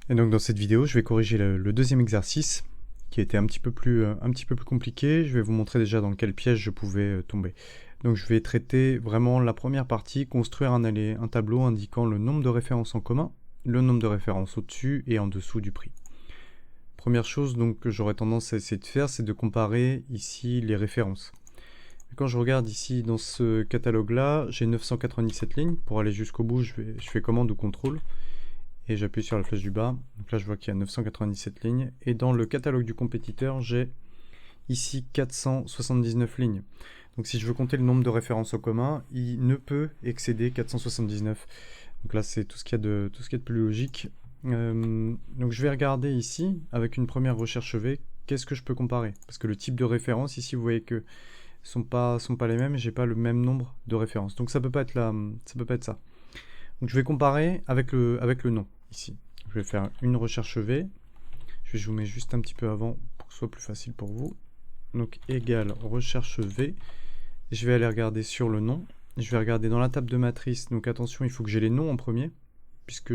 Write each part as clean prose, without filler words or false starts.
Et donc dans cette vidéo, je vais corriger le deuxième exercice qui était un petit peu plus compliqué. Je vais vous montrer déjà dans quel piège je pouvais tomber. Donc je vais traiter vraiment la première partie, construire un tableau indiquant le nombre de références en commun, le nombre de références au-dessus et en dessous du prix. Première chose donc que j'aurais tendance à essayer de faire, c'est de comparer ici les références. Quand je regarde ici dans ce catalogue-là, j'ai 997 lignes. Pour aller jusqu'au bout, je fais commande ou contrôle. Et j'appuie sur la flèche du bas. Donc là, je vois qu'il y a 997 lignes. Et dans le catalogue du compétiteur, j'ai ici 479 lignes. Donc si je veux compter le nombre de références au commun, il ne peut excéder 479. Donc là, c'est tout ce qu'il y a de plus logique. Donc je vais regarder ici, avec une première recherche V, qu'est-ce que je peux comparer. Parce que le type de référence, ici, vous voyez que sont pas les mêmes, j'ai pas le même nombre de références. Donc ça peut pas être ça. Donc je vais comparer avec le nom ici. Je vais faire une recherche V. Je vous mets juste un petit peu avant pour que ce soit plus facile pour vous. Donc égal recherche V. Je vais aller regarder sur le nom. Je vais regarder dans la table de matrice. Donc attention, il faut que j'ai les noms en premier. Puisque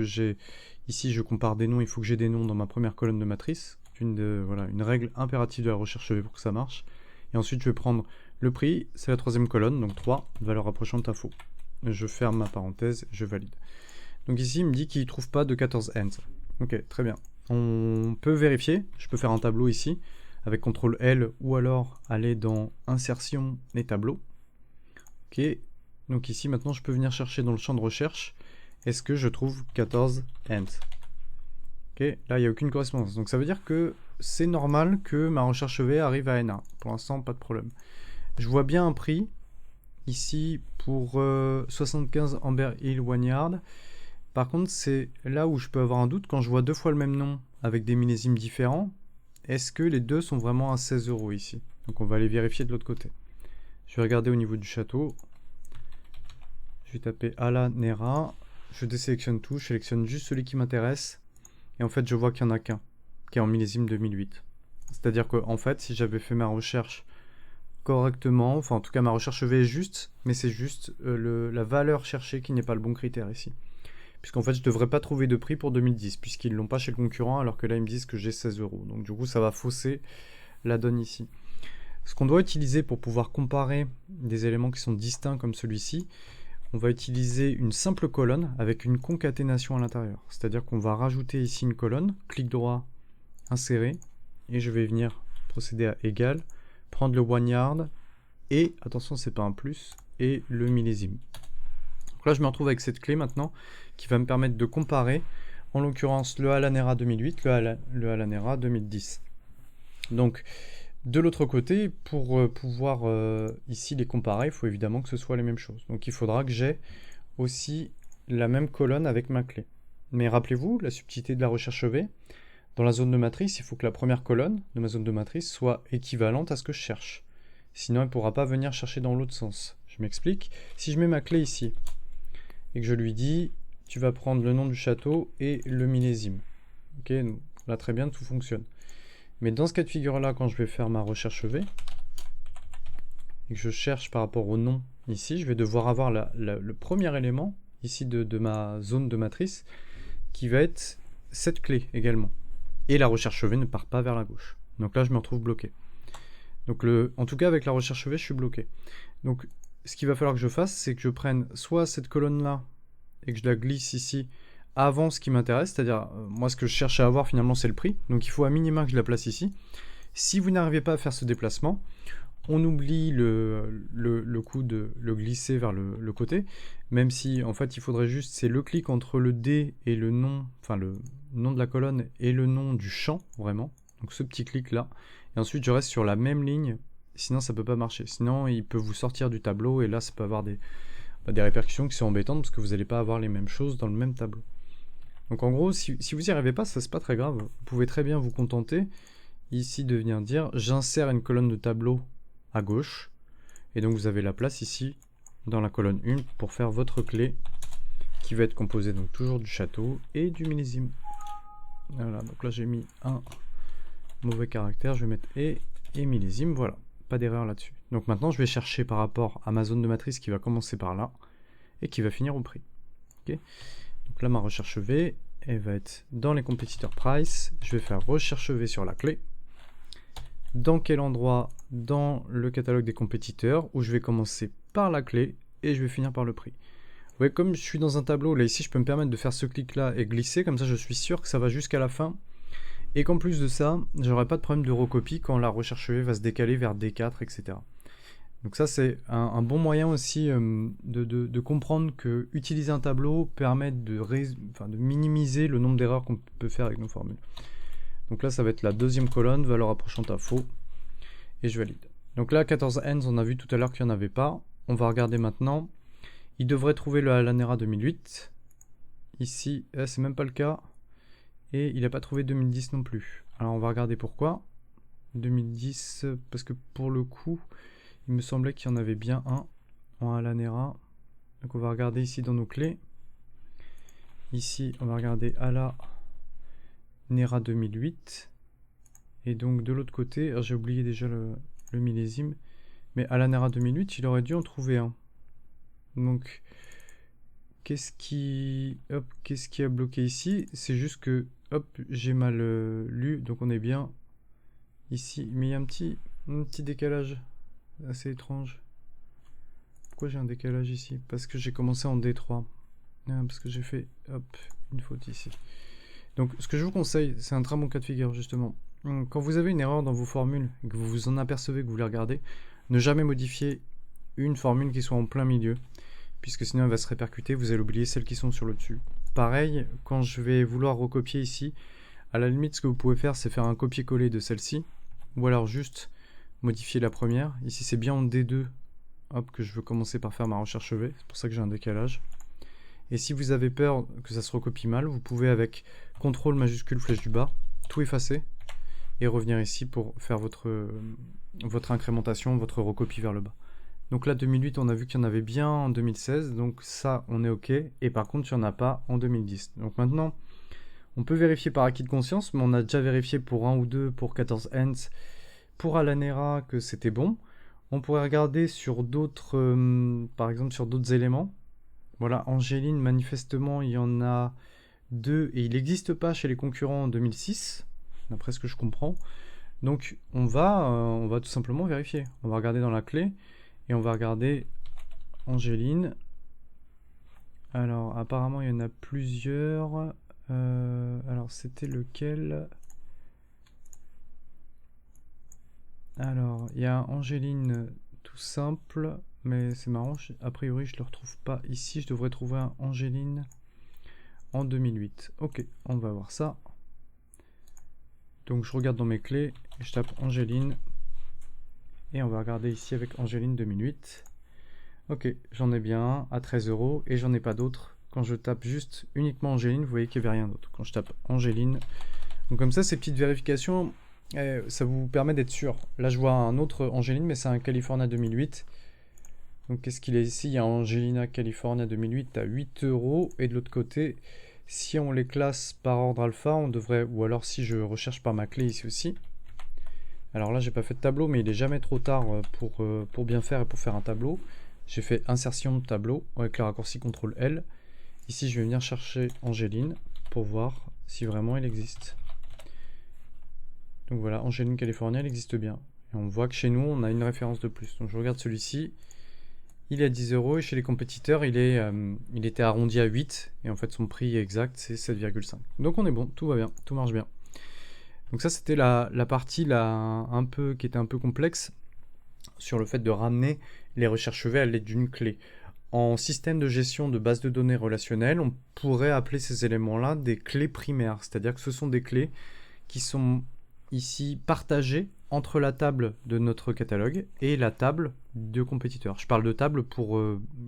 ici je compare des noms, il faut que j'ai des noms dans ma première colonne de matrice. Une règle impérative de la recherche V pour que ça marche. Et ensuite je vais prendre le prix, c'est la troisième colonne, donc 3, valeur approchante info. Je ferme ma parenthèse, je valide. Donc ici, il me dit qu'il ne trouve pas de 14 ends. Ok, très bien. On peut vérifier, je peux faire un tableau ici, avec CTRL L, ou alors aller dans Insertion et Tableau. Ok, donc ici, maintenant, je peux venir chercher dans le champ de recherche, est-ce que je trouve 14 ends? Ok, là, il n'y a aucune correspondance. Donc ça veut dire que c'est normal que ma recherche V arrive à NA. Pour l'instant, pas de problème. Je vois bien un prix, ici, pour 75 Amber Hill One Yard. Par contre, c'est là où je peux avoir un doute, quand je vois deux fois le même nom, avec des millésimes différents, est-ce que les deux sont vraiment à 16 € ici? Donc on va aller vérifier de l'autre côté. Je vais regarder au niveau du château. Je vais taper Ala Nera. Je désélectionne tout, je sélectionne juste celui qui m'intéresse. Et en fait, je vois qu'il n'y en a qu'un, qui est en millésime 2008. C'est-à-dire que, en fait, si j'avais fait ma recherche correctement, enfin en tout cas ma recherche V est juste, mais c'est juste la valeur cherchée qui n'est pas le bon critère ici. Puisqu'en fait je ne devrais pas trouver de prix pour 2010, puisqu'ils ne l'ont pas chez le concurrent, alors que là ils me disent que j'ai 16 €. Donc du coup ça va fausser la donne ici. Ce qu'on doit utiliser pour pouvoir comparer des éléments qui sont distincts comme celui-ci, on va utiliser une simple colonne avec une concaténation à l'intérieur. C'est-à-dire qu'on va rajouter ici une colonne, clic droit, insérer, et je vais venir procéder à égal, prendre le one yard, et, attention c'est pas un plus, et le millésime. Donc là je me retrouve avec cette clé maintenant, qui va me permettre de comparer, en l'occurrence le Ala Nera 2008, le Ala Nera 2010. Donc de l'autre côté, pour pouvoir ici les comparer, il faut évidemment que ce soit les mêmes choses. Donc il faudra que j'ai aussi la même colonne avec ma clé. Mais rappelez-vous, la subtilité de la recherche V, dans la zone de matrice, il faut que la première colonne de ma zone de matrice soit équivalente à ce que je cherche. Sinon, elle ne pourra pas venir chercher dans l'autre sens. Je m'explique. Si je mets ma clé ici, et que je lui dis, tu vas prendre le nom du château et le millésime. Ok, là très bien, tout fonctionne. Mais dans ce cas de figure-là, quand je vais faire ma recherche V, et que je cherche par rapport au nom ici, je vais devoir avoir le premier élément, ici de ma zone de matrice, qui va être cette clé également. Et la recherche V ne part pas vers la gauche. Donc là, je me retrouve bloqué. Donc en tout cas, avec la recherche V, je suis bloqué. Donc ce qu'il va falloir que je fasse, c'est que je prenne soit cette colonne-là et que je la glisse ici avant ce qui m'intéresse, c'est-à-dire moi ce que je cherche à avoir finalement c'est le prix, donc il faut à minima que je la place ici. Si vous n'arrivez pas à faire ce déplacement, on oublie le coup de le glisser vers le côté, même si en fait il faudrait juste, c'est le clic entre le D et le nom, enfin le nom de la colonne et le nom du champ, vraiment, donc ce petit clic là, et ensuite je reste sur la même ligne, sinon ça peut pas marcher, sinon il peut vous sortir du tableau et là ça peut avoir des répercussions qui sont embêtantes parce que vous n'allez pas avoir les mêmes choses dans le même tableau. Donc en gros, si vous n'y arrivez pas, ça c'est pas très grave, vous pouvez très bien vous contenter ici de venir dire j'insère une colonne de tableau à gauche, et donc vous avez la place ici dans la colonne 1 pour faire votre clé qui va être composée donc toujours du château et du millésime. Voilà, donc là j'ai mis un mauvais caractère, je vais mettre et millésime, voilà, pas d'erreur là-dessus. Donc maintenant je vais chercher par rapport à ma zone de matrice qui va commencer par là et qui va finir au prix. Okay, donc là ma recherche V, elle va être dans les compétiteurs price. Je vais faire recherche V sur la clé. Dans quel endroit? Dans le catalogue des compétiteurs, où je vais commencer par la clé et je vais finir par le prix. Vous voyez, comme je suis dans un tableau, là ici je peux me permettre de faire ce clic là et glisser, comme ça je suis sûr que ça va jusqu'à la fin. Et qu'en plus de ça, j'aurai pas de problème de recopie quand la recherche V va se décaler vers D4, etc. Donc ça c'est un bon moyen aussi de comprendre que utiliser un tableau permet de minimiser le nombre d'erreurs qu'on peut faire avec nos formules. Donc là ça va être la deuxième colonne, valeur approchante à faux, et je valide. Donc là 14 hands, on a vu tout à l'heure qu'il n'y en avait pas. On va regarder maintenant. Il devrait trouver le Alanera 2008. Ici, c'est même pas le cas. Et il n'a pas trouvé 2010 non plus. Alors on va regarder pourquoi. 2010, parce que pour le coup, il me semblait qu'il y en avait bien un en Alanera. Donc on va regarder ici dans nos clés. Ici, on va regarder Alanera 2008. Et donc de l'autre côté, j'ai oublié déjà le millésime, mais Alanera 2008, il aurait dû en trouver un. Donc, qu'est-ce qui a bloqué ici? C'est juste que, hop, j'ai mal lu, donc on est bien ici. Mais il y a un petit décalage assez étrange. Pourquoi j'ai un décalage ici? Parce que j'ai commencé en D3. Parce que j'ai fait, hop, une faute ici. Donc, ce que je vous conseille, c'est un très bon cas de figure, justement. Quand vous avez une erreur dans vos formules, et que vous vous en apercevez, que vous les regardez, ne jamais modifier une formule qui soit en plein milieu, puisque sinon elle va se répercuter, vous allez oublier celles qui sont sur le dessus. Pareil, quand je vais vouloir recopier ici, à la limite ce que vous pouvez faire c'est faire un copier-coller de celle-ci, ou alors juste modifier la première. Ici c'est bien en D2, hop, que je veux commencer par faire ma recherche V, c'est pour ça que j'ai un décalage. Et si vous avez peur que ça se recopie mal, vous pouvez avec CTRL majuscule flèche du bas, tout effacer, et revenir ici pour faire votre incrémentation, votre recopie vers le bas. Donc là 2008 on a vu qu'il y en avait bien en 2016, donc ça on est ok, et par contre il n'y en a pas en 2010. Donc maintenant on peut vérifier par acquis de conscience, mais on a déjà vérifié pour 1 ou 2, pour 14 hands, pour Alanera que c'était bon. On pourrait regarder sur d'autres, par exemple sur d'autres éléments. Voilà, Angéline manifestement il y en a 2 et il n'existe pas chez les concurrents en 2006, d'après ce que je comprends. Donc on va tout simplement vérifier. On va regarder dans la clé. Et on va regarder Angéline. Alors, apparemment, il y en a plusieurs. Alors, c'était lequel? Alors, il y a Angéline tout simple. Mais c'est marrant, a priori, je ne le retrouve pas ici. Je devrais trouver un Angéline en 2008. Ok, on va voir ça. Donc, je regarde dans mes clés. Et je tape Angéline. Et on va regarder ici avec Angéline 2008. Ok, j'en ai bien un à 13 € et j'en ai pas d'autres. Quand je tape juste uniquement Angéline, vous voyez qu'il n'y avait rien d'autre. Quand je tape Angéline, donc comme ça, ces petites vérifications, ça vous permet d'être sûr. Là, je vois un autre Angéline, mais c'est un California 2008. Donc qu'est-ce qu'il est ici? Il y a Angelina California 2008 à 8 €. Et de l'autre côté, si on les classe par ordre alpha, on devrait, ou alors si je recherche par ma clé ici aussi. Alors là, j'ai pas fait de tableau, mais il est jamais trop tard pour bien faire et pour faire un tableau. J'ai fait insertion de tableau avec le raccourci CTRL L. Ici, je vais venir chercher Angéline pour voir si vraiment elle existe. Donc voilà, Angéline California, elle existe bien. Et on voit que chez nous, on a une référence de plus. Donc je regarde celui-ci. Il est à 10 € et chez les compétiteurs, il était arrondi à 8. Et en fait, son prix exact, c'est 7,5. Donc on est bon, tout va bien, tout marche bien. Donc ça, c'était la partie qui était un peu complexe sur le fait de ramener les recherches V à l'aide d'une clé. En système de gestion de base de données relationnelle, on pourrait appeler ces éléments-là des clés primaires. C'est-à-dire que ce sont des clés qui sont ici partagées entre la table de notre catalogue et la table de compétiteurs. Je parle de table pour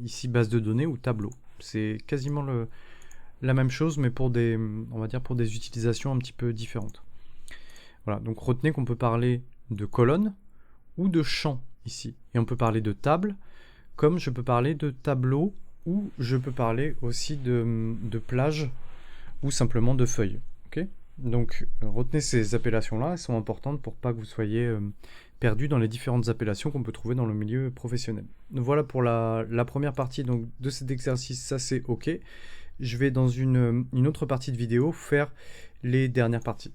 ici base de données ou tableau. C'est quasiment la même chose, mais pour on va dire pour des utilisations un petit peu différentes. Voilà, donc retenez qu'on peut parler de colonnes ou de champs ici. Et on peut parler de table, comme je peux parler de tableau, ou je peux parler aussi de plage, ou simplement de feuilles. Okay, donc retenez ces appellations-là, elles sont importantes pour pas que vous soyez perdu dans les différentes appellations qu'on peut trouver dans le milieu professionnel. Voilà pour la première partie donc, de cet exercice, ça c'est ok. je vais dans une autre partie de vidéo faire les dernières parties.